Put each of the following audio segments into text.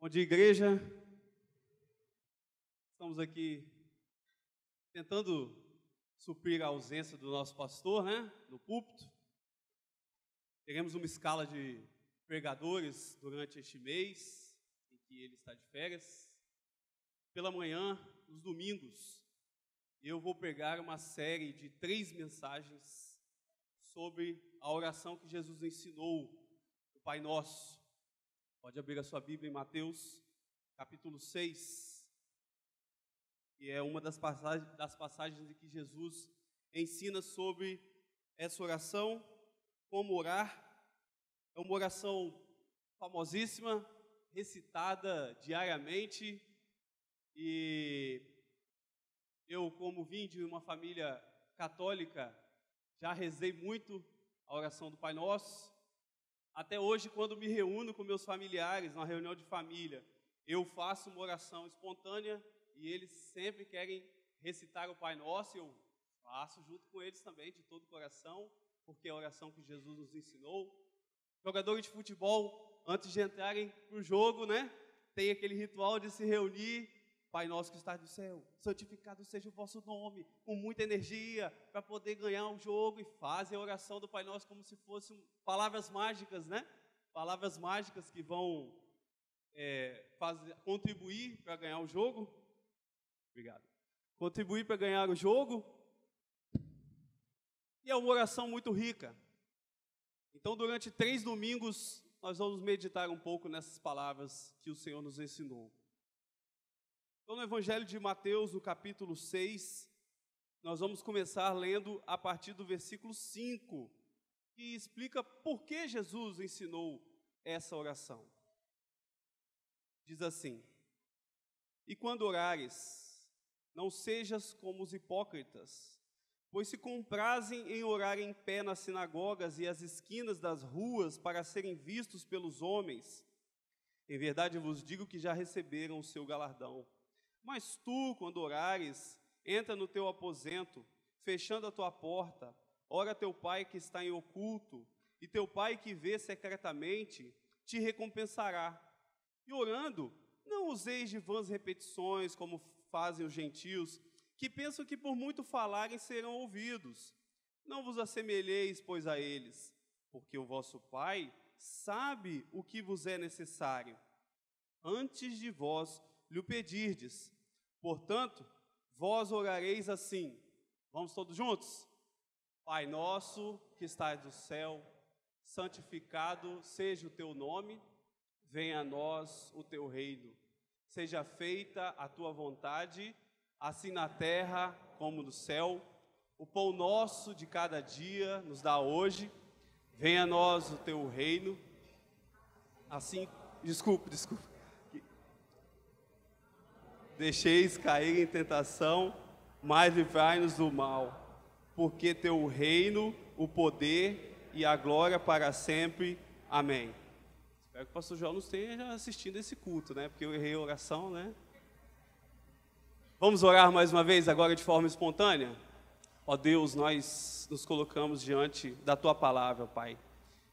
Bom dia, igreja. Estamos aqui tentando suprir a ausência do nosso pastor, no púlpito. Teremos uma escala de pregadores durante este mês, em que ele está de férias. Pela manhã, nos domingos, eu vou pregar uma série de 3 mensagens sobre a oração que Jesus ensinou, o Pai Nosso. Pode abrir a sua Bíblia em Mateus, capítulo 6, que é uma das passagens em que Jesus ensina sobre essa oração, como orar. É uma oração famosíssima, recitada diariamente, e eu, como vim de uma família católica, já rezei muito a oração do Pai Nosso. Até hoje, quando me reúno com meus familiares, numa reunião de família, eu faço uma oração espontânea e eles sempre querem recitar o Pai Nosso, e eu faço junto com eles também, de todo o coração, porque é a oração que Jesus nos ensinou. Jogadores de futebol, antes de entrarem para o jogo, tem aquele ritual de se reunir. Pai Nosso que estás no céu, santificado seja o vosso nome, com muita energia, para poder ganhar o jogo, e fazem a oração do Pai Nosso como se fossem palavras mágicas, Palavras mágicas que vão contribuir para ganhar o jogo. Obrigado. Contribuir para ganhar o jogo. E é uma oração muito rica. Então, durante 3 domingos, nós vamos meditar um pouco nessas palavras que o Senhor nos ensinou. Então, no Evangelho de Mateus, no capítulo 6, nós vamos começar lendo a partir do versículo 5, que explica por que Jesus ensinou essa oração. Diz assim: E quando orares, não sejas como os hipócritas, pois se comprazem em orar em pé nas sinagogas e às esquinas das ruas para serem vistos pelos homens. Em verdade vos digo que já receberam o seu galardão. Mas tu, quando orares, entra no teu aposento, fechando a tua porta, ora teu Pai que está em oculto, e teu Pai que vê secretamente, te recompensará. E orando, não useis de vãs repetições, como fazem os gentios, que pensam que por muito falarem serão ouvidos. Não vos assemelheis, pois, a eles, porque o vosso Pai sabe o que vos é necessário, antes de vós lhe pedirdes. Portanto, vós orareis assim. Vamos todos juntos? Pai nosso que estás no céu, santificado seja o teu nome, venha a nós o teu reino. Seja feita a tua vontade, assim na terra como no céu. O pão nosso de cada dia nos dá hoje. Venha a nós o teu reino. Assim, desculpe. Deixeis cair em tentação, mas livrai-nos do mal, porque teu reino, o poder e a glória para sempre. Amém. Espero que o pastor João nos esteja assistindo esse culto, porque eu errei a oração, Vamos orar mais uma vez agora de forma espontânea? Ó Deus, nós nos colocamos diante da tua palavra, Pai,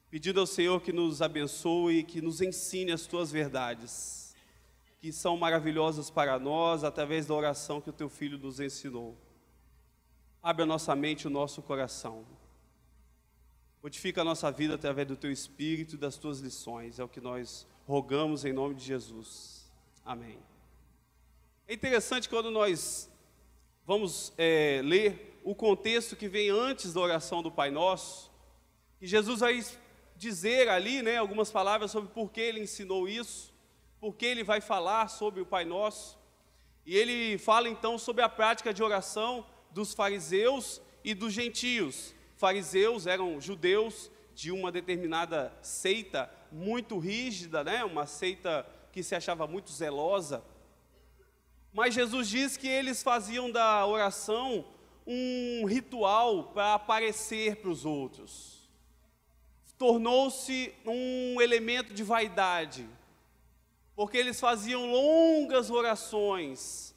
pedindo ao Senhor que nos abençoe e que nos ensine as tuas verdades, que são maravilhosas para nós, através da oração que o teu Filho nos ensinou. Abre a nossa mente e o nosso coração. Modifica a nossa vida através do teu Espírito e das tuas lições. É o que nós rogamos em nome de Jesus. Amém. É interessante quando nós vamos ler o contexto que vem antes da oração do Pai Nosso, que Jesus vai dizer ali, algumas palavras sobre por que ele ensinou isso, porque ele vai falar sobre o Pai Nosso. E ele fala então sobre a prática de oração dos fariseus e dos gentios. Fariseus eram judeus de uma determinada seita muito rígida, uma seita que se achava muito zelosa. Mas Jesus diz que eles faziam da oração um ritual para aparecer para os outros. Tornou-se um elemento de vaidade, porque eles faziam longas orações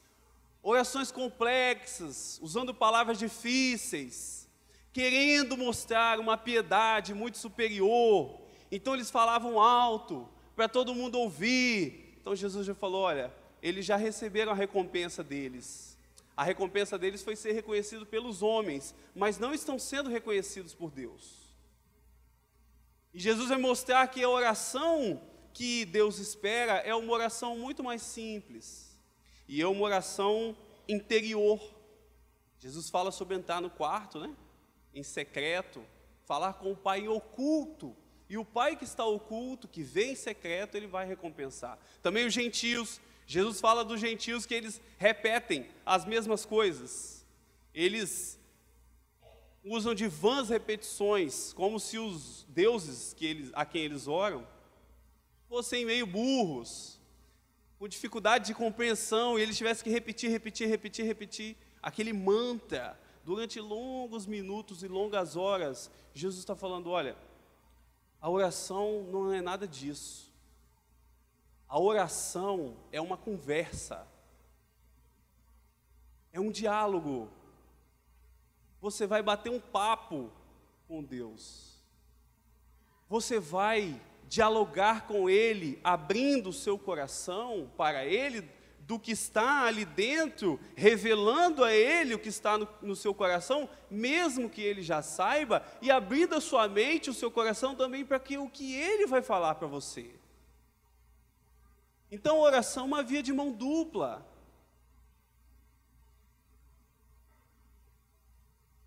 complexas, usando palavras difíceis, querendo mostrar uma piedade muito superior. Então eles falavam alto, para todo mundo ouvir. Então Jesus já falou, olha, eles já receberam a recompensa deles. A recompensa deles foi ser reconhecido pelos homens, mas não estão sendo reconhecidos por Deus. E Jesus vai mostrar que a oração que Deus espera é uma oração muito mais simples. E é uma oração interior. Jesus fala sobre entrar no quarto, né? Em secreto, falar com o Pai em oculto. E o Pai que está oculto, que vê em secreto, Ele vai recompensar. Também os gentios. Jesus fala dos gentios que eles repetem as mesmas coisas. Eles usam de vãs repetições, como se os deuses a quem eles oram fossem meio burros, com dificuldade de compreensão, e eles tivessem que repetir aquele mantra durante longos minutos e longas horas. Jesus está falando, olha, a oração não é nada disso. A oração é uma conversa, é um diálogo. Você vai bater um papo com Deus, você vai dialogar com Ele, abrindo o seu coração para Ele, do que está ali dentro, revelando a Ele o que está no seu coração, mesmo que Ele já saiba, e abrindo a sua mente, o seu coração também, para que o que Ele vai falar para você. Então a oração é uma via de mão dupla.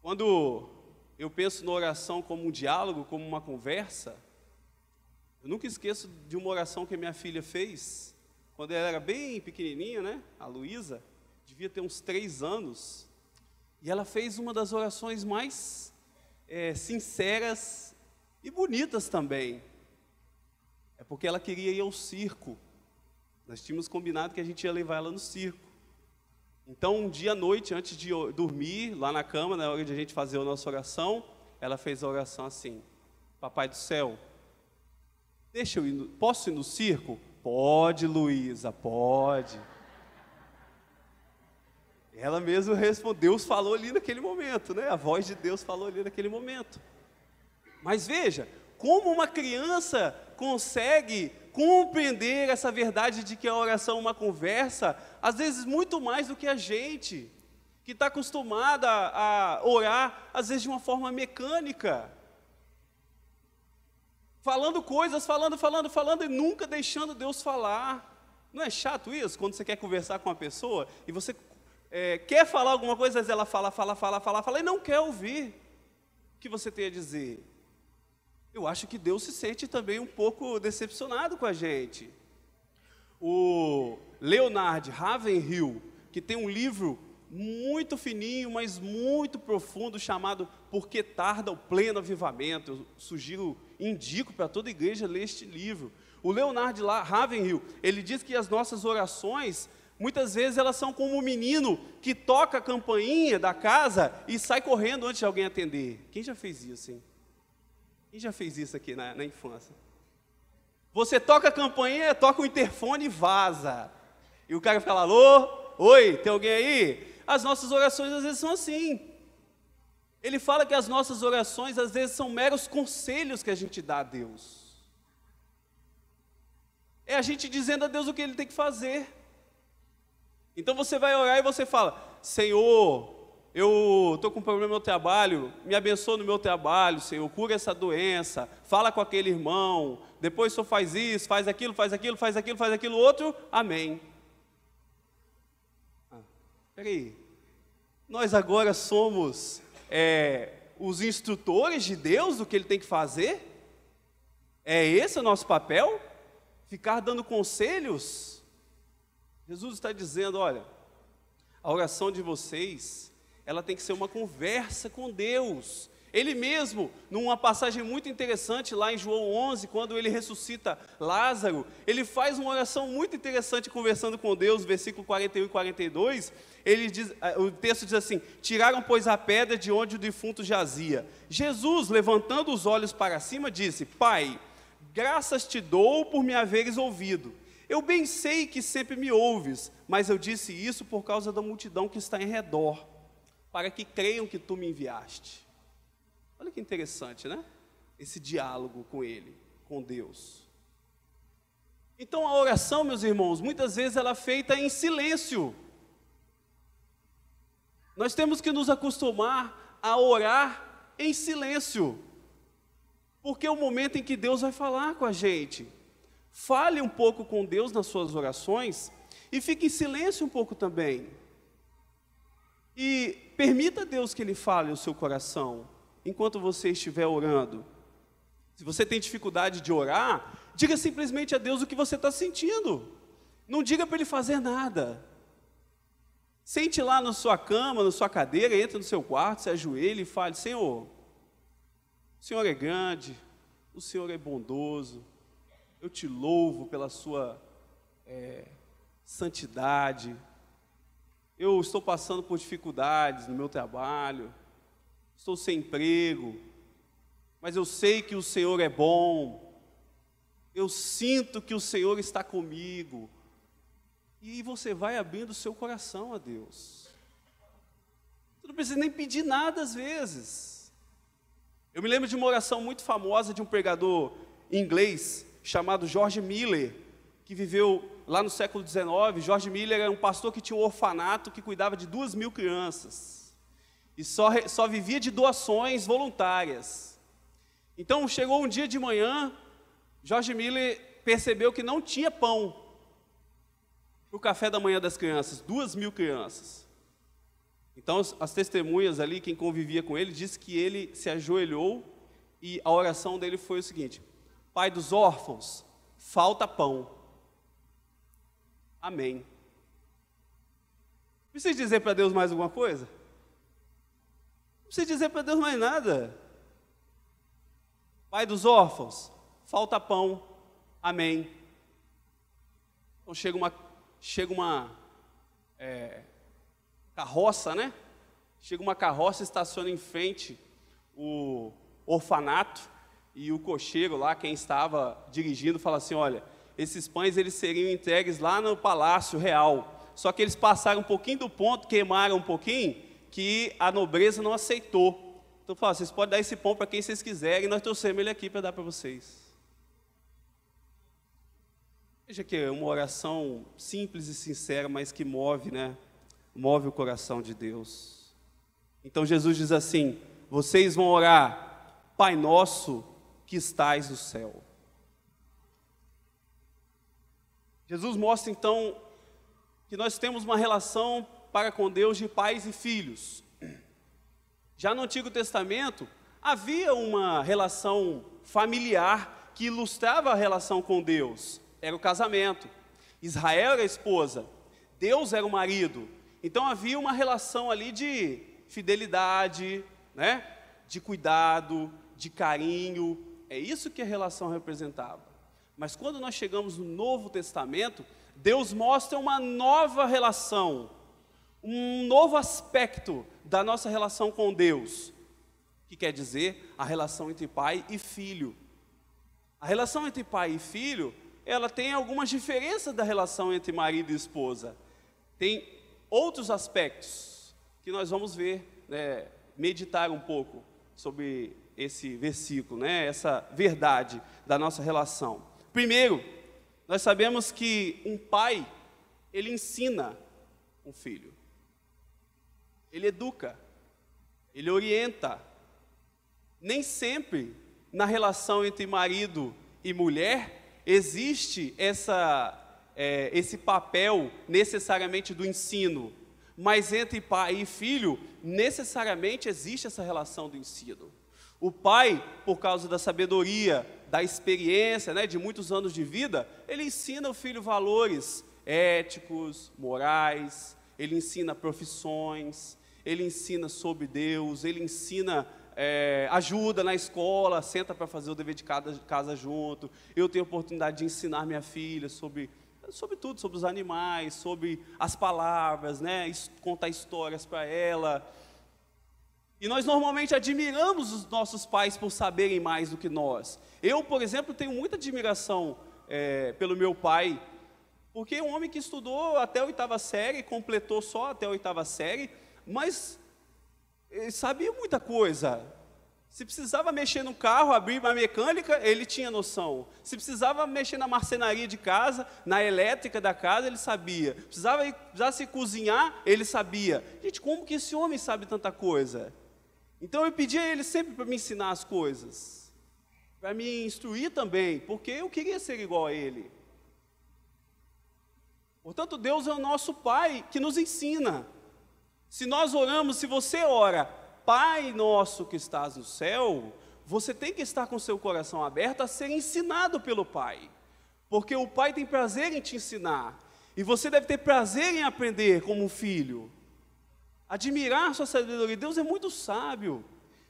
Quando eu penso na oração como um diálogo, como uma conversa, eu nunca esqueço de uma oração que a minha filha fez, quando ela era bem pequenininha, né? A Luísa, devia ter uns 3 anos, e ela fez uma das orações mais sinceras e bonitas também. É porque ela queria ir ao circo. Nós tínhamos combinado que a gente ia levar ela no circo. Então, um dia à noite, antes de dormir, lá na cama, na hora de a gente fazer a nossa oração, ela fez a oração assim: Papai do céu, posso ir no circo? Pode, Luísa, pode. Ela mesma respondeu, Deus falou ali naquele momento, né? A voz de Deus falou ali naquele momento. Mas veja, como uma criança consegue compreender essa verdade de que a oração é uma conversa, às vezes muito mais do que a gente, que está acostumada a orar, às vezes de uma forma mecânica, falando coisas, falando e nunca deixando Deus falar. Não é chato isso, quando você quer conversar com uma pessoa, e você quer falar alguma coisa, às vezes ela fala, e não quer ouvir o que você tem a dizer. Eu acho que Deus se sente também um pouco decepcionado com a gente. O Leonard Ravenhill, que tem um livro muito fininho, mas muito profundo, chamado Por que Tarda o Pleno Avivamento? Eu indico para toda a igreja ler este livro. O Leonard Ravenhill, ele diz que as nossas orações, muitas vezes elas são como um menino que toca a campainha da casa e sai correndo antes de alguém atender. Quem já fez isso, hein? Quem já fez isso aqui na infância? Você toca a campainha, toca o interfone e vaza. E o cara fica lá, alô? Oi, tem alguém aí? As nossas orações às vezes são assim. Ele fala que as nossas orações às vezes são meros conselhos que a gente dá a Deus. É a gente dizendo a Deus o que Ele tem que fazer. Então você vai orar e você fala, Senhor, eu estou com um problema no meu trabalho, me abençoa no meu trabalho, Senhor, cura essa doença, fala com aquele irmão, depois o Senhor faz isso, faz aquilo, outro, amém. Peraí, nós agora somos os instrutores de Deus do que Ele tem que fazer? É esse o nosso papel? Ficar dando conselhos? Jesus está dizendo, olha, a oração de vocês, ela tem que ser uma conversa com Deus. Ele mesmo, numa passagem muito interessante lá em João 11, quando ele ressuscita Lázaro, ele faz uma oração muito interessante conversando com Deus, versículo 41 e 42, o texto diz assim, tiraram pois a pedra de onde o defunto jazia. Jesus, levantando os olhos para cima, disse, Pai, graças te dou por me haveres ouvido. Eu bem sei que sempre me ouves, mas eu disse isso por causa da multidão que está em redor, para que creiam que tu me enviaste. Olha que interessante, né? Esse diálogo com Ele, com Deus. Então a oração, meus irmãos, muitas vezes ela é feita em silêncio. Nós temos que nos acostumar a orar em silêncio, porque é o momento em que Deus vai falar com a gente. Fale um pouco com Deus nas suas orações e fique em silêncio um pouco também. E permita a Deus que Ele fale no seu coração, enquanto você estiver orando. Se você tem dificuldade de orar, diga simplesmente a Deus o que você está sentindo. Não diga para Ele fazer nada. Sente lá na sua cama, na sua cadeira, entre no seu quarto, se ajoelhe e fale: Senhor, o Senhor é grande, o Senhor é bondoso, eu te louvo pela sua santidade. Eu estou passando por dificuldades no meu trabalho, estou sem emprego, mas eu sei que o Senhor é bom, eu sinto que o Senhor está comigo. E você vai abrindo o seu coração a Deus. Você não precisa nem pedir nada às vezes. Eu me lembro de uma oração muito famosa de um pregador inglês chamado George Miller, que viveu lá no século XIX. George Miller era um pastor que tinha um orfanato que cuidava de 2.000 crianças. E só vivia de doações voluntárias. Então chegou um dia de manhã, George Miller percebeu que não tinha pão para o café da manhã das crianças, 2.000 crianças. Então, as testemunhas ali, quem convivia com ele, disse que ele se ajoelhou e a oração dele foi o seguinte: Pai dos órfãos, falta pão. Amém. Precisa dizer para Deus mais alguma coisa? Não precisa dizer para Deus mais nada. Pai dos órfãos, falta pão. Amém. Então chega uma carroça, né? Chega uma carroça, estaciona em frente o orfanato, e o cocheiro lá, quem estava dirigindo, fala assim: olha, esses pães eles seriam entregues lá no Palácio Real, só que eles passaram um pouquinho do ponto, queimaram um pouquinho, que a nobreza não aceitou. Então fala: vocês podem dar esse pão para quem vocês quiserem, nós trouxemos ele aqui para dar para vocês. Veja que é uma oração simples e sincera, mas que move, né? Move o coração de Deus. Então Jesus diz assim: vocês vão orar, Pai nosso que estais no céu. Jesus mostra então que nós temos uma relação para com Deus de pais e filhos. Já no Antigo Testamento havia uma relação familiar que ilustrava a relação com Deus. Era o casamento. Israel era a esposa, Deus era o marido. Então havia uma relação ali de fidelidade, né? De cuidado, de carinho. É isso que a relação representava. Mas quando nós chegamos no Novo Testamento, Deus mostra uma nova relação, um novo aspecto da nossa relação com Deus, que quer dizer a relação entre pai e filho. A relação entre pai e filho, ela tem algumas diferenças da relação entre marido e esposa. Tem outros aspectos que nós vamos ver, né, meditar um pouco sobre esse versículo, né, essa verdade da nossa relação. Primeiro, nós sabemos que um pai, ele ensina um filho. Ele educa, ele orienta. Nem sempre na relação entre marido e mulher existe esse papel necessariamente do ensino, mas entre pai e filho necessariamente existe essa relação do ensino. O pai, por causa da sabedoria, da experiência, né, de muitos anos de vida, ele ensina o filho valores éticos, morais, ele ensina profissões, ele ensina sobre Deus, ele ensina, ajuda na escola, senta para fazer o dever de casa junto. Eu tenho a oportunidade de ensinar minha filha sobre tudo, sobre os animais, sobre as palavras, né, contar histórias para ela. E nós normalmente admiramos os nossos pais por saberem mais do que nós. Eu, por exemplo, tenho muita admiração pelo meu pai, porque é um homem que estudou até a 8ª série, completou só até a 8ª série, mas ele sabia muita coisa, Se precisava mexer no carro, abrir uma mecânica, ele tinha noção. Se precisava mexer na marcenaria de casa, na elétrica da casa, ele sabia. Precisasse cozinhar, ele sabia. Gente, como que esse homem sabe tanta coisa? Então eu pedia a ele sempre para me ensinar as coisas, para me instruir também, porque eu queria ser igual a ele. Portanto, Deus é o nosso Pai que nos ensina. Se nós oramos, se você ora, Pai nosso que estás no céu, você tem que estar com seu coração aberto a ser ensinado pelo Pai, porque o Pai tem prazer em te ensinar, e você deve ter prazer em aprender como um filho, admirar sua sabedoria. Deus é muito sábio,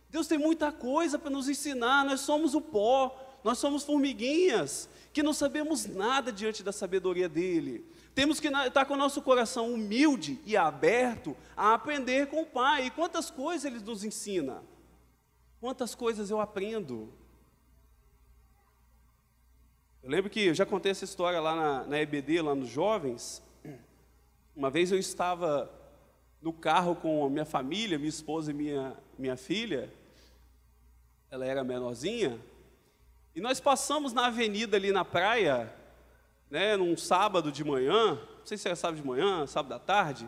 Deus tem muita coisa para nos ensinar. Nós somos o pó, nós somos formiguinhas, que não sabemos nada diante da sabedoria dEle. Temos que estar com o nosso coração humilde e aberto a aprender com o Pai. E quantas coisas Ele nos ensina, quantas coisas eu aprendo. Eu lembro que eu já contei essa história lá na EBD, lá nos jovens. Uma vez eu estava no carro com a minha família, minha esposa e minha filha. Ela era menorzinha. E nós passamos na avenida ali na praia, né, num sábado de manhã, não sei se era sábado de manhã, sábado à tarde,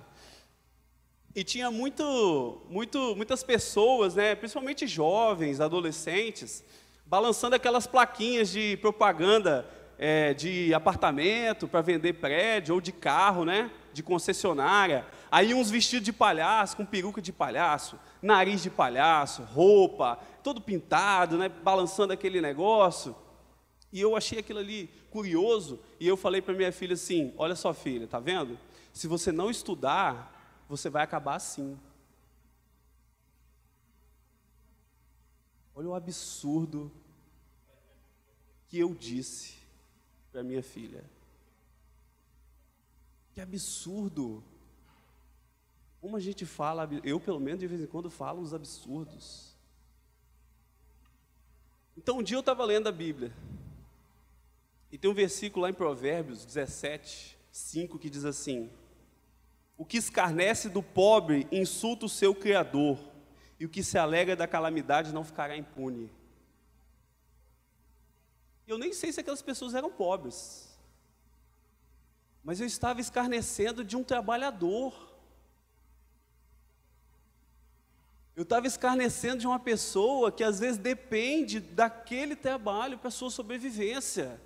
e tinha muitas pessoas, né, principalmente jovens, adolescentes, balançando aquelas plaquinhas de propaganda de apartamento para vender prédio, ou de carro, né, de concessionária. Aí uns vestidos de palhaço, com peruca de palhaço, nariz de palhaço, roupa, todo pintado, né, balançando aquele negócio. E eu achei aquilo ali curioso, e eu falei para minha filha assim: olha só, filha, tá vendo? Se você não estudar, você vai acabar assim. Olha o absurdo que eu disse para minha filha. Que absurdo. Como a gente fala, eu pelo menos de vez em quando falo uns absurdos. Então um dia eu estava lendo a Bíblia, e tem um versículo lá em Provérbios 17, 5, que diz assim: o que escarnece do pobre insulta o seu Criador, e o que se alegra da calamidade não ficará impune. Eu nem sei se aquelas pessoas eram pobres, mas eu estava escarnecendo de um trabalhador. Eu estava escarnecendo de uma pessoa que às vezes depende daquele trabalho para a sua sobrevivência.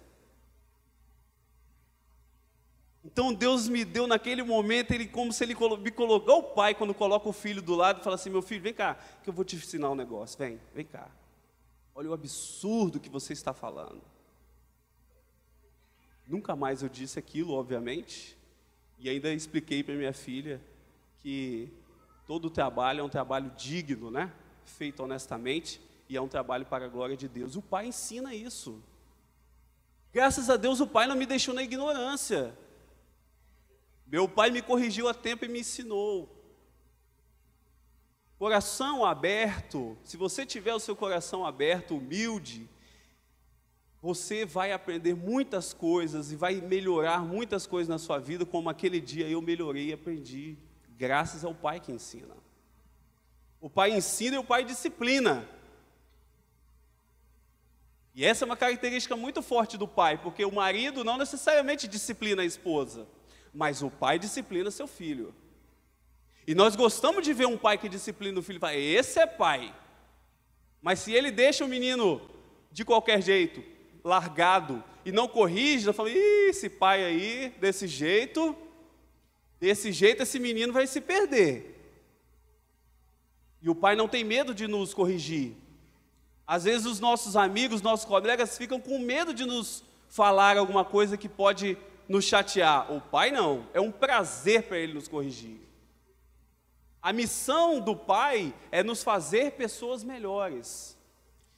Então Deus me deu naquele momento, como se Ele me colocou, o pai quando coloca o filho do lado e fala assim: meu filho, vem cá, que eu vou te ensinar um negócio, vem cá. Olha o absurdo que você está falando. Nunca mais eu disse aquilo, obviamente, e ainda expliquei para minha filha que todo trabalho é um trabalho digno, né? Feito honestamente, e é um trabalho para a glória de Deus. O pai ensina isso. Graças a Deus o pai não me deixou na ignorância. Meu pai me corrigiu a tempo e me ensinou. Coração aberto, se você tiver o seu coração aberto, humilde, você vai aprender muitas coisas e vai melhorar muitas coisas na sua vida, como aquele dia eu melhorei e aprendi, graças ao pai que ensina. O pai ensina e o pai disciplina. E essa é uma característica muito forte do pai, porque o marido não necessariamente disciplina a esposa, mas o pai disciplina seu filho. E nós gostamos de ver um pai que disciplina o filho, fala: esse é pai. Mas se ele deixa o menino de qualquer jeito, largado, e não corrige, nós falamos: esse pai aí, desse jeito esse menino vai se perder. E o pai não tem medo de nos corrigir. Às vezes os nossos amigos, nossos colegas ficam com medo de nos falar alguma coisa que pode nos chatear. O pai não, é um prazer para ele nos corrigir. A missão do pai é nos fazer pessoas melhores.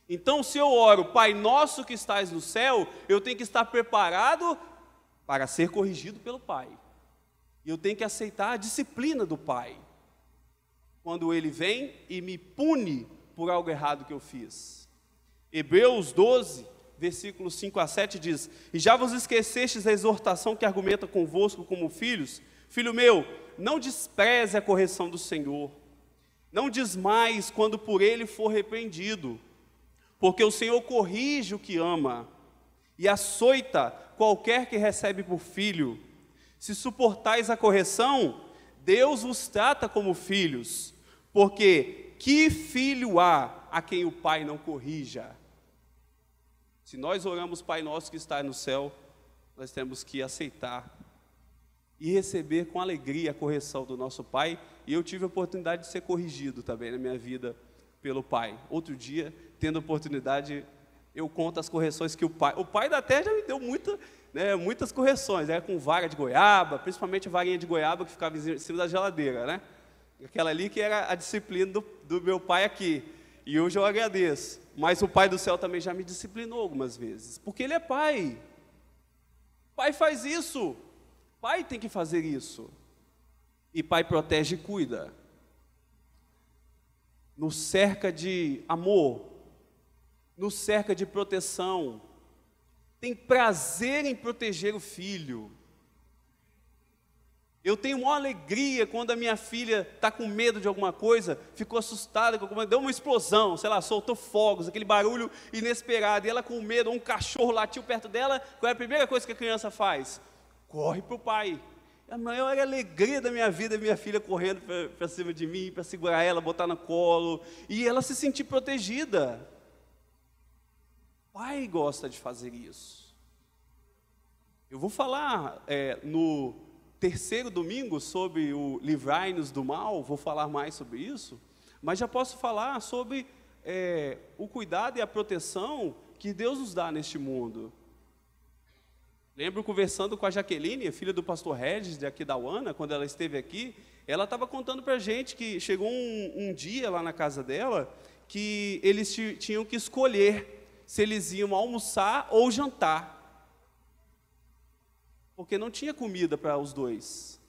Então, se eu oro, Pai nosso que estás no céu, eu tenho que estar preparado para ser corrigido pelo pai. E eu tenho que aceitar a disciplina do pai, quando ele vem e me pune por algo errado que eu fiz. Hebreus 12, versículos 5 a 7 diz: e já vos esquecestes da exortação que argumenta convosco como filhos? Filho meu, não despreze a correção do Senhor, não desmaies quando por ele for repreendido, Porque o Senhor corrige o que ama e açoita qualquer que recebe por filho. Se suportais a correção, Deus vos trata como filhos, porque que filho há a quem o Pai não corrija? Se nós oramos Pai Nosso que está no céu, nós temos que aceitar e receber com alegria a correção do nosso Pai. E eu tive a oportunidade de ser corrigido também na minha vida pelo Pai. Outro dia, tendo a oportunidade, eu conto as correções que o Pai da terra já me deu muitas correções, com vara de goiaba, principalmente a varinha de goiaba que ficava em cima da geladeira, né? Aquela ali que era a disciplina do meu pai aqui. E hoje eu agradeço. Mas o Pai do céu também já me disciplinou algumas vezes, porque Ele é Pai. Pai faz isso. Pai tem que fazer isso. E Pai protege e cuida. Nos cerca de amor, nos cerca de proteção. Tem prazer em proteger o filho. Eu tenho maior alegria quando a minha filha está com medo de alguma coisa, ficou assustada, deu uma explosão, sei lá, soltou fogos, aquele barulho inesperado, e ela com medo, um cachorro latiu perto dela, qual é a primeira coisa que a criança faz? Corre para o pai. A maior alegria da minha vida é minha filha correndo para cima de mim, para segurar ela, botar no colo, e ela se sentir protegida. Pai gosta de fazer isso. Eu vou falar no terceiro domingo sobre o livrai-nos do mal, vou falar mais sobre isso, mas já posso falar sobre o cuidado e a proteção que Deus nos dá neste mundo. Lembro conversando com a Jaqueline, a filha do pastor Regis, daqui da UANA, quando ela esteve aqui, ela estava contando para a gente que chegou um dia lá na casa dela, que eles tinham que escolher se eles iam almoçar ou jantar, porque não tinha comida para os dois.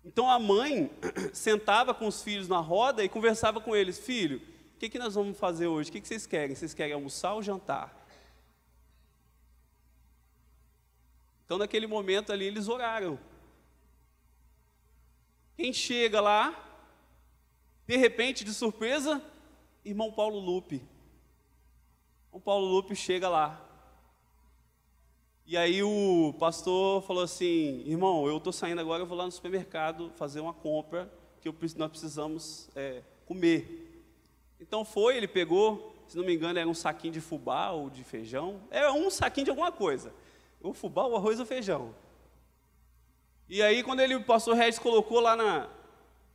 Então a mãe sentava com os filhos na roda e conversava com eles: filho, o que nós vamos fazer hoje? O que vocês querem? Vocês querem almoçar ou jantar? Então naquele momento ali eles oraram. Quem chega lá, de repente, de surpresa, irmão Paulo Lupe. O Paulo Lupe chega lá. E aí o pastor falou assim: irmão, eu estou saindo agora, eu vou lá no supermercado fazer uma compra, que nós precisamos comer. Então ele pegou, se não me engano, era um saquinho de fubá ou de feijão, era um saquinho de alguma coisa, o fubá, o arroz ou o feijão. E aí quando o pastor Regis colocou lá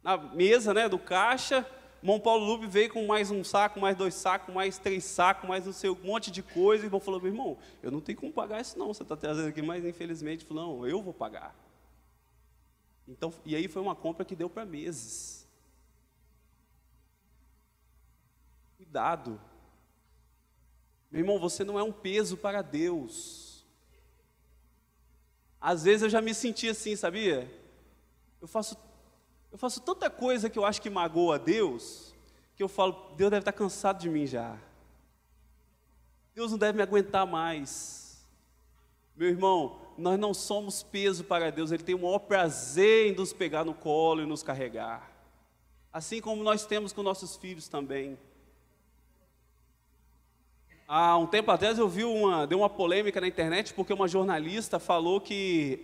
na mesa, do caixa, o irmão Paulo Lupe veio com mais um saco, mais 2 sacos, mais 3 sacos, mais não sei, um monte de coisa. E o irmão falou: meu irmão, eu não tenho como pagar isso não, você está trazendo aqui, mas infelizmente, falou: não, eu vou pagar. Então, e aí foi uma compra que deu para meses. Cuidado. Meu irmão, você não é um peso para Deus. Às vezes eu já me senti assim, sabia? Eu faço tanta coisa que eu acho que magoa a Deus, que eu falo: Deus deve estar cansado de mim já. Deus não deve me aguentar mais. Meu irmão, nós não somos peso para Deus, Ele tem o maior prazer em nos pegar no colo e nos carregar. Assim como nós temos com nossos filhos também. Há um tempo atrás eu deu uma polêmica na internet, porque uma jornalista falou que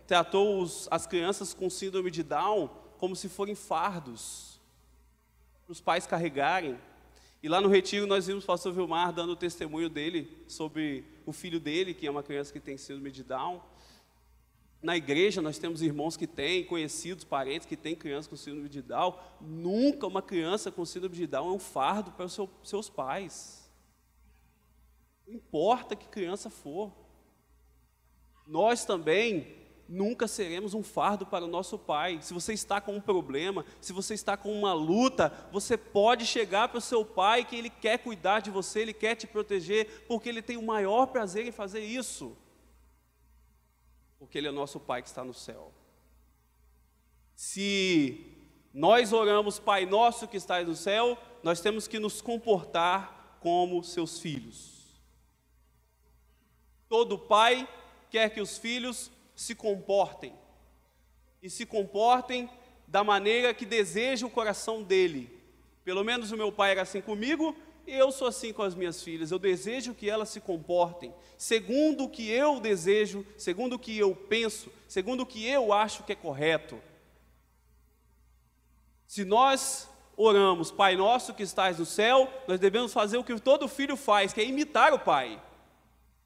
tratou as crianças com síndrome de Down como se forem fardos para os pais carregarem. E lá no retiro nós vimos o pastor Vilmar dando o testemunho dele sobre o filho dele, que é uma criança que tem síndrome de Down. Na igreja nós temos irmãos que têm, conhecidos, parentes que têm crianças com síndrome de Down. Nunca uma criança com síndrome de Down é um fardo para os seus pais. Não importa que criança for. Nós também nunca seremos um fardo para o nosso pai. Se você está com um problema, se você está com uma luta, você pode chegar para o seu pai, que ele quer cuidar de você, ele quer te proteger, porque ele tem o maior prazer em fazer isso. Porque ele é nosso pai que está no céu. Se nós oramos Pai Nosso que estás no céu, nós temos que nos comportar como seus filhos. Todo pai quer que os filhos se comportem, e se comportem da maneira que deseja o coração dele. Pelo menos o meu pai era assim comigo, eu sou assim com as minhas filhas, eu desejo que elas se comportem segundo o que eu desejo, segundo o que eu penso, segundo o que eu acho que é correto. Se nós oramos, Pai nosso que estás no céu, nós devemos fazer o que todo filho faz, que é imitar o pai.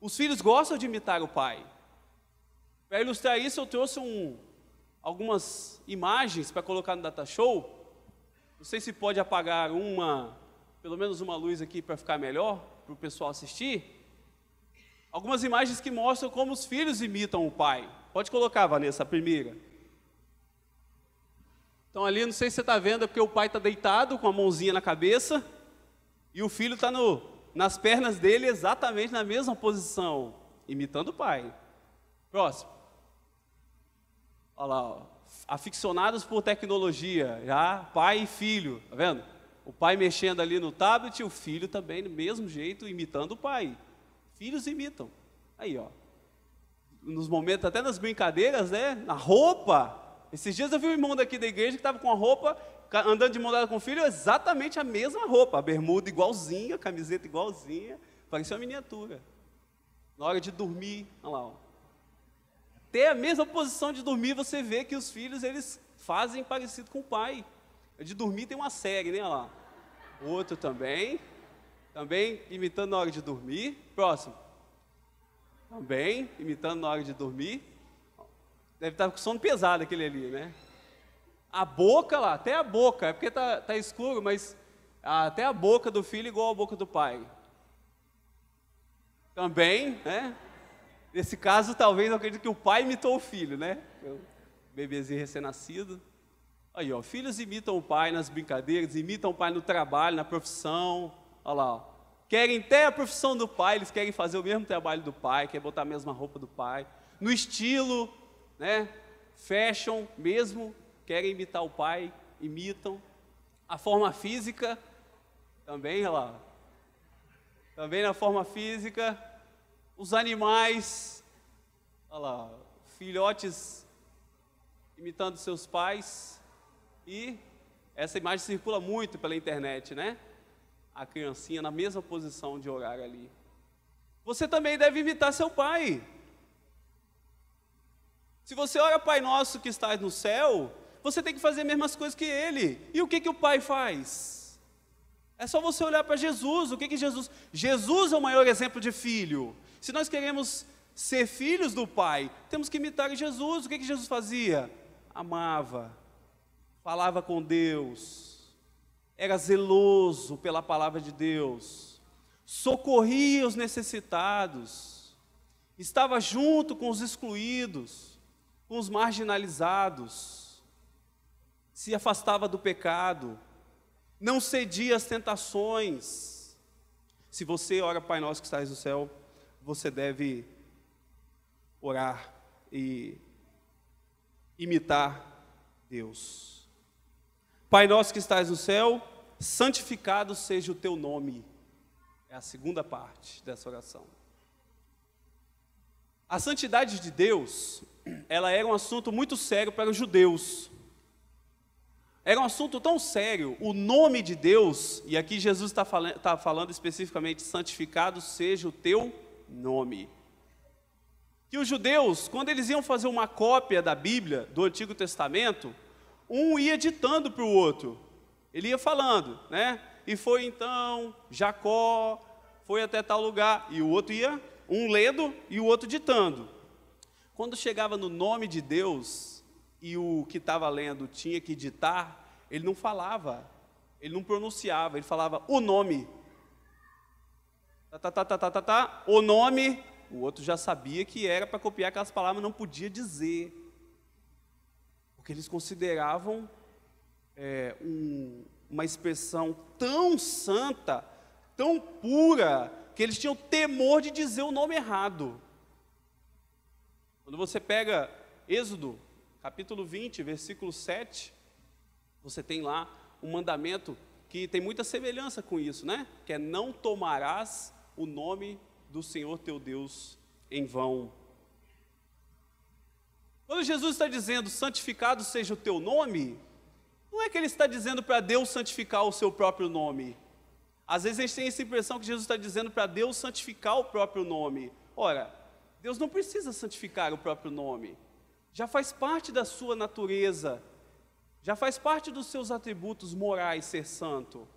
Os filhos gostam de imitar o pai. Para ilustrar isso, eu trouxe algumas imagens para colocar no Data Show. Não sei se pode apagar pelo menos uma luz aqui para ficar melhor, para o pessoal assistir. Algumas imagens que mostram como os filhos imitam o pai. Pode colocar, Vanessa, a primeira. Então ali, não sei se você está vendo, é porque o pai está deitado com a mãozinha na cabeça e o filho está nas pernas dele exatamente na mesma posição, imitando o pai. Próximo. Olha lá, ó. Aficionados por tecnologia, já pai e filho, tá vendo? O pai mexendo ali no tablet e o filho também do mesmo jeito, imitando o pai. Filhos imitam. Aí, ó. Nos momentos, até nas brincadeiras, né? Na roupa. Esses dias eu vi um irmão daqui da igreja que estava com a roupa, andando de mão dada com o filho, exatamente a mesma roupa. A bermuda igualzinha, a camiseta igualzinha. Parecia uma miniatura. Na hora de dormir, olha lá, ó. Até a mesma posição de dormir, você vê que os filhos, eles fazem parecido com o pai. De dormir tem uma série, né? Olha lá. Outro também imitando na hora de dormir. Próximo. Também imitando na hora de dormir. Deve estar com sono pesado aquele ali, né? A boca lá, até a boca, é porque tá escuro, mas até a boca do filho igual a boca do pai. Também, né? Nesse caso, talvez, eu acredito que o pai imitou o filho, né? O bebezinho recém-nascido. Aí, ó, filhos imitam o pai nas brincadeiras, imitam o pai no trabalho, na profissão. Olha lá, ó. Querem até a profissão do pai, eles querem fazer o mesmo trabalho do pai, querem botar a mesma roupa do pai. No estilo, né? Fashion mesmo, querem imitar o pai, imitam. A forma física, também, olha lá. Também na forma física. Os animais, olha lá, filhotes imitando seus pais. E essa imagem circula muito pela internet, né? A criancinha na mesma posição de orar ali. Você também deve imitar seu pai. Se você ora Pai Nosso que estás no céu, você tem que fazer as mesmas coisas que Ele. E o que o Pai faz? É só você olhar para Jesus. O que Jesus... Jesus é o maior exemplo de filho. Se nós queremos ser filhos do Pai, temos que imitar Jesus. O que Jesus fazia? Amava, falava com Deus, era zeloso pela palavra de Deus, socorria os necessitados, estava junto com os excluídos, com os marginalizados, se afastava do pecado, não cedia às tentações. Se você ora Pai Nosso que estás no céu, você deve orar e imitar Deus. Pai nosso que estás no céu, santificado seja o teu nome. É a segunda parte dessa oração. A santidade de Deus, ela era um assunto muito sério para os judeus. Era um assunto tão sério, o nome de Deus, e aqui Jesus está falando especificamente, santificado seja o teu nome. Que os judeus, quando eles iam fazer uma cópia da Bíblia, do Antigo Testamento, um ia ditando para o outro, ele ia falando, né? E foi então, Jacó, foi até tal lugar, e o outro ia, um lendo e o outro ditando. Quando chegava no nome de Deus, e o que estava lendo tinha que ditar, ele não falava, ele não pronunciava, ele falava o nome. O nome, o outro já sabia que era para copiar aquelas palavras, não podia dizer. Porque eles consideravam uma expressão tão santa, tão pura, que eles tinham temor de dizer o nome errado. Quando você pega Êxodo, capítulo 20, versículo 7, você tem lá um mandamento que tem muita semelhança com isso, né? Que é não tomarás o nome do Senhor teu Deus em vão. Quando Jesus está dizendo, santificado seja o teu nome, não é que ele está dizendo para Deus santificar o seu próprio nome. Às vezes a gente tem essa impressão que Jesus está dizendo para Deus santificar o próprio nome. Ora, Deus não precisa santificar o próprio nome. Já faz parte da sua natureza, já faz parte dos seus atributos morais ser santo.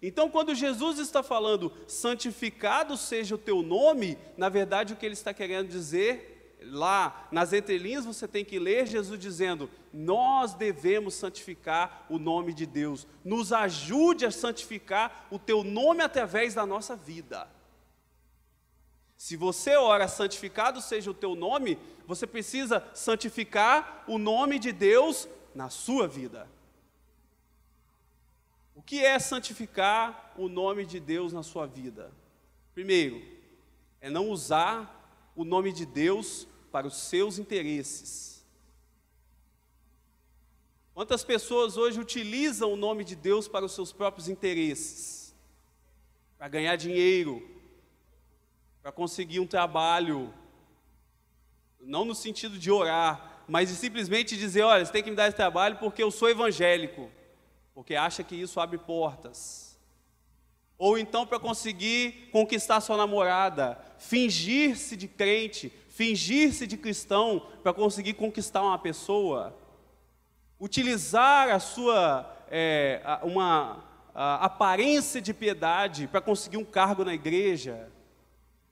Então, quando Jesus está falando, santificado seja o teu nome, na verdade o que ele está querendo dizer, lá nas entrelinhas você tem que ler Jesus dizendo, nós devemos santificar o nome de Deus, nos ajude a santificar o teu nome através da nossa vida. Se você ora, santificado seja o teu nome, você precisa santificar o nome de Deus na sua vida. O que é santificar o nome de Deus na sua vida? Primeiro, é não usar o nome de Deus para os seus interesses. Quantas pessoas hoje utilizam o nome de Deus para os seus próprios interesses? Para ganhar dinheiro, para conseguir um trabalho, não no sentido de orar, mas de simplesmente dizer, olha, você tem que me dar esse trabalho porque eu sou evangélico, porque acha que isso abre portas. Ou então para conseguir conquistar sua namorada, fingir-se de crente, fingir-se de cristão para conseguir conquistar uma pessoa, utilizar a sua a aparência de piedade para conseguir um cargo na igreja,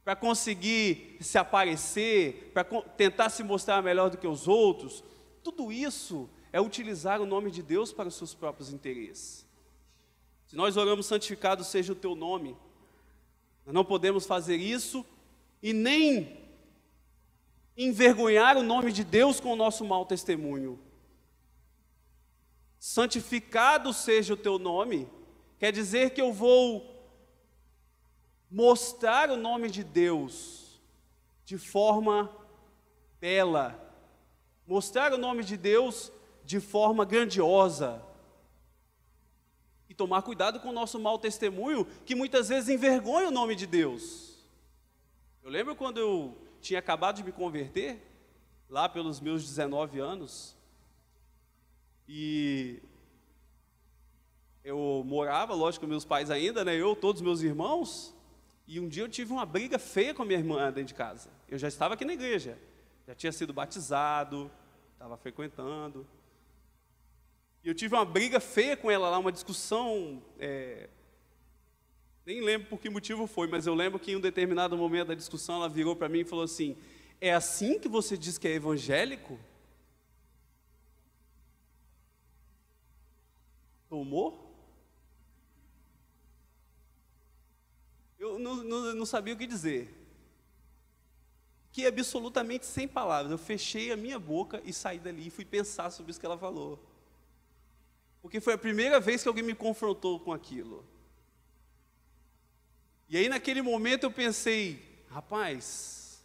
para conseguir se aparecer, para tentar se mostrar melhor do que os outros. Tudo isso é utilizar o nome de Deus para os seus próprios interesses. Se nós oramos, santificado seja o teu nome, nós não podemos fazer isso e nem envergonhar o nome de Deus com o nosso mau testemunho. Santificado seja o teu nome, quer dizer que eu vou mostrar o nome de Deus de forma bela, mostrar o nome de Deus de forma grandiosa, e tomar cuidado com o nosso mau testemunho, que muitas vezes envergonha o nome de Deus. Eu lembro quando eu tinha acabado de me converter, lá pelos meus 19 anos, e eu morava, lógico, com meus pais ainda, né, todos meus irmãos, e um dia eu tive uma briga feia com a minha irmã dentro de casa. Eu já estava aqui na igreja, já tinha sido batizado, estava frequentando, e eu tive uma briga feia com ela lá, uma discussão, nem lembro por que motivo foi, mas eu lembro que em um determinado momento da discussão ela virou para mim e falou assim, é assim que você diz que é evangélico? Tomou? Eu não sabia o que dizer. Que absolutamente sem palavras. Eu fechei a minha boca e saí dali e fui pensar sobre isso que ela falou. Porque foi a primeira vez que alguém me confrontou com aquilo. E aí naquele momento eu pensei, rapaz,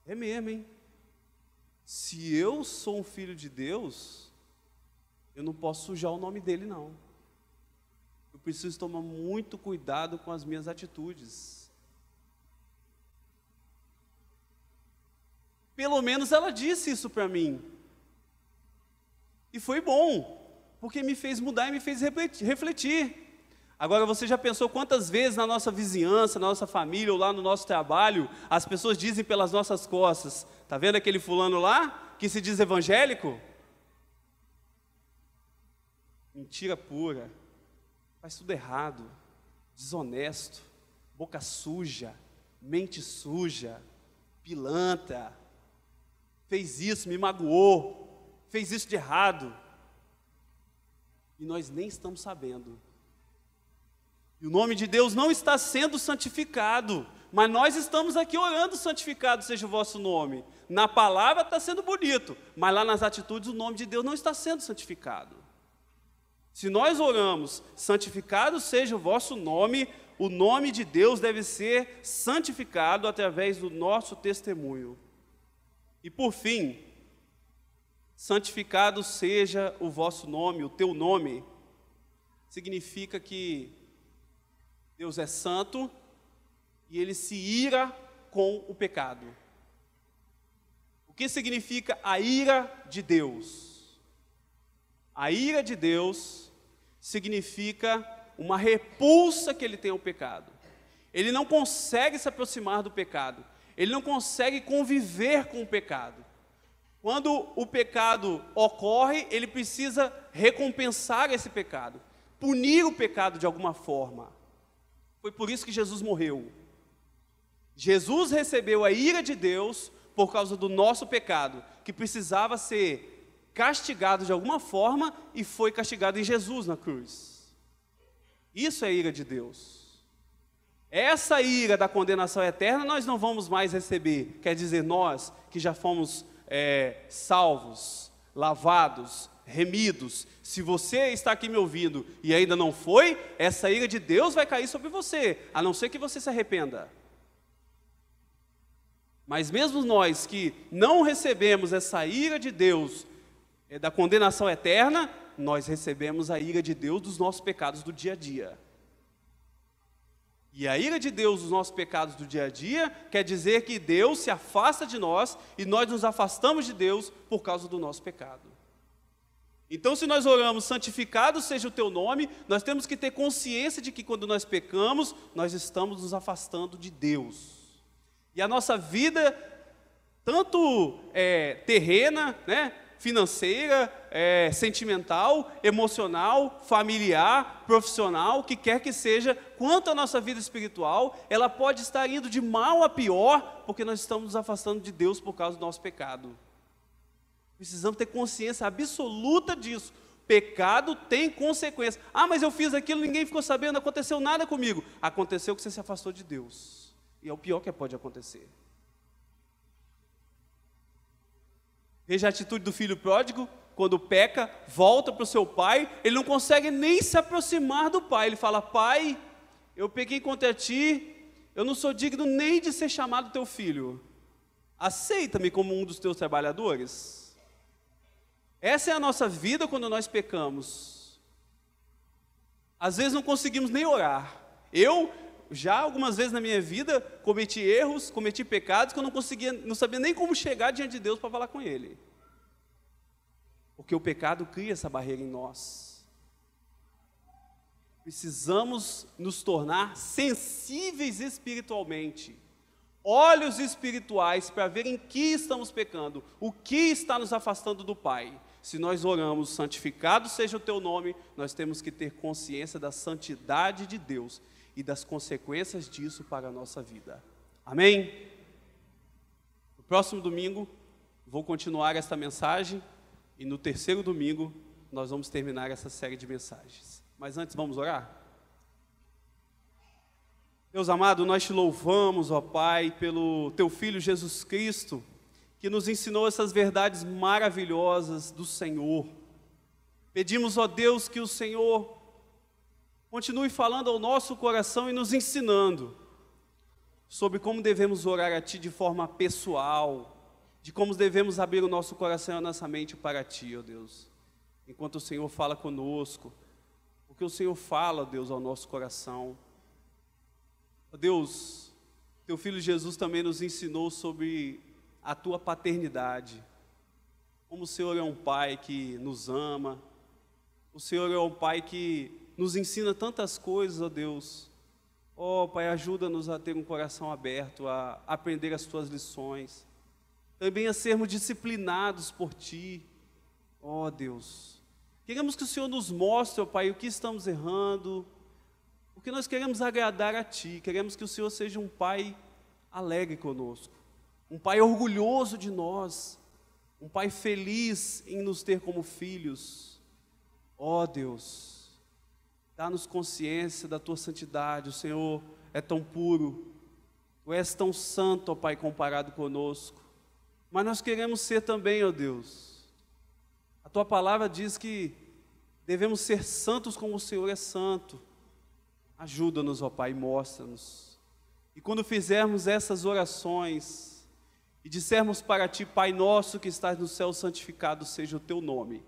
é mesmo, hein? Se eu sou um filho de Deus, eu não posso sujar o nome dele, não. Eu preciso tomar muito cuidado com as minhas atitudes. Pelo menos ela disse isso para mim. E foi bom, porque me fez mudar e me fez refletir. Agora, você já pensou quantas vezes na nossa vizinhança, na nossa família ou lá no nosso trabalho, as pessoas dizem pelas nossas costas, tá vendo aquele fulano lá, que se diz evangélico? Mentira pura, faz tudo errado, desonesto, boca suja, mente suja, pilantra, fez isso, me magoou, fez isso de errado. E nós nem estamos sabendo. E o nome de Deus não está sendo santificado, mas nós estamos aqui orando, santificado seja o vosso nome. Na palavra está sendo bonito, mas lá nas atitudes o nome de Deus não está sendo santificado. Se nós oramos, santificado seja o vosso nome, o nome de Deus deve ser santificado através do nosso testemunho. E por fim, santificado seja o vosso nome, o teu nome, significa que Deus é santo e Ele se ira com o pecado. O que significa a ira de Deus? A ira de Deus significa uma repulsa que ele tem ao pecado. Ele não consegue se aproximar do pecado. Ele não consegue conviver com o pecado. Quando o pecado ocorre, ele precisa recompensar esse pecado, punir o pecado de alguma forma. Foi por isso que Jesus morreu. Jesus recebeu a ira de Deus por causa do nosso pecado, que precisava ser castigado de alguma forma, e foi castigado em Jesus na cruz. Isso é a ira de Deus. Essa ira da condenação eterna nós não vamos mais receber. Quer dizer, nós que já fomos salvos, lavados, remidos. Se você está aqui me ouvindo e ainda não foi, essa ira de Deus vai cair sobre você, a não ser que você se arrependa. Mas mesmo nós que não recebemos essa ira de Deus, da condenação eterna, nós recebemos a ira de Deus dos nossos pecados do dia a dia. E a ira de Deus dos nossos pecados do dia a dia quer dizer que Deus se afasta de nós e nós nos afastamos de Deus por causa do nosso pecado. Então, se nós oramos, santificado seja o teu nome, nós temos que ter consciência de que quando nós pecamos, nós estamos nos afastando de Deus. E a nossa vida, tanto terrena, né, financeira, sentimental, emocional, familiar, profissional, que quer que seja, quanto à nossa vida espiritual, ela pode estar indo de mal a pior, porque nós estamos nos afastando de Deus por causa do nosso pecado. Precisamos ter consciência absoluta disso. Pecado tem consequência. Ah, mas eu fiz aquilo, ninguém ficou sabendo, não aconteceu nada comigo. Aconteceu que você se afastou de Deus. E é o pior que pode acontecer. Veja a atitude do filho pródigo, quando peca, volta para o seu pai, ele não consegue nem se aproximar do pai. Ele fala: pai, eu pequei contra ti, eu não sou digno nem de ser chamado teu filho. Aceita-me como um dos teus trabalhadores. Essa é a nossa vida quando nós pecamos. Às vezes não conseguimos nem orar. Eu já algumas vezes na minha vida cometi erros, cometi pecados que eu não sabia nem como chegar diante de Deus para falar com Ele. Porque o pecado cria essa barreira em nós. Precisamos nos tornar sensíveis espiritualmente, olhos espirituais para ver em que estamos pecando, o que está nos afastando do Pai. Se nós oramos, santificado seja o teu nome, nós temos que ter consciência da santidade de Deus e das consequências disso para a nossa vida. Amém? No próximo domingo, vou continuar esta mensagem, e no terceiro domingo, nós vamos terminar essa série de mensagens. Mas antes, vamos orar? Deus amado, nós te louvamos, ó Pai, pelo teu Filho Jesus Cristo, que nos ensinou essas verdades maravilhosas do Senhor. Pedimos, ó Deus, que o Senhor continue falando ao nosso coração e nos ensinando sobre como devemos orar a Ti de forma pessoal, de como devemos abrir o nosso coração e a nossa mente para Ti, ó Deus. Enquanto o Senhor fala conosco, porque o Senhor fala, ó Deus, ao nosso coração. Ó Deus, Teu Filho Jesus também nos ensinou sobre a Tua paternidade. Como o Senhor é um Pai que nos ama, o Senhor é um Pai que nos ensina tantas coisas, ó Deus. Ó Pai, ajuda-nos a ter um coração aberto, a aprender as Tuas lições, também a sermos disciplinados por Ti, ó Deus. Queremos que o Senhor nos mostre, ó Pai, o que estamos errando, porque nós queremos agradar a Ti, queremos que o Senhor seja um Pai alegre conosco, um Pai orgulhoso de nós, um Pai feliz em nos ter como filhos. Ó Deus, dá-nos consciência da Tua santidade. O Senhor é tão puro, Tu és tão santo, ó Pai, comparado conosco, mas nós queremos ser também, ó Deus. A Tua palavra diz que devemos ser santos como o Senhor é santo. Ajuda-nos, ó Pai, mostra-nos. E quando fizermos essas orações e dissermos para Ti: Pai nosso que estás no céu, santificado seja o Teu nome,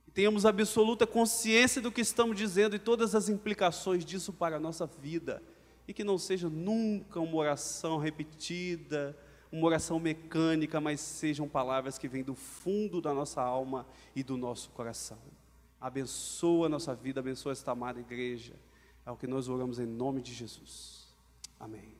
e tenhamos absoluta consciência do que estamos dizendo e todas as implicações disso para a nossa vida, e que não seja nunca uma oração repetida, uma oração mecânica, mas sejam palavras que vêm do fundo da nossa alma e do nosso coração. Abençoa a nossa vida, abençoa esta amada igreja. É o que nós oramos em nome de Jesus. Amém.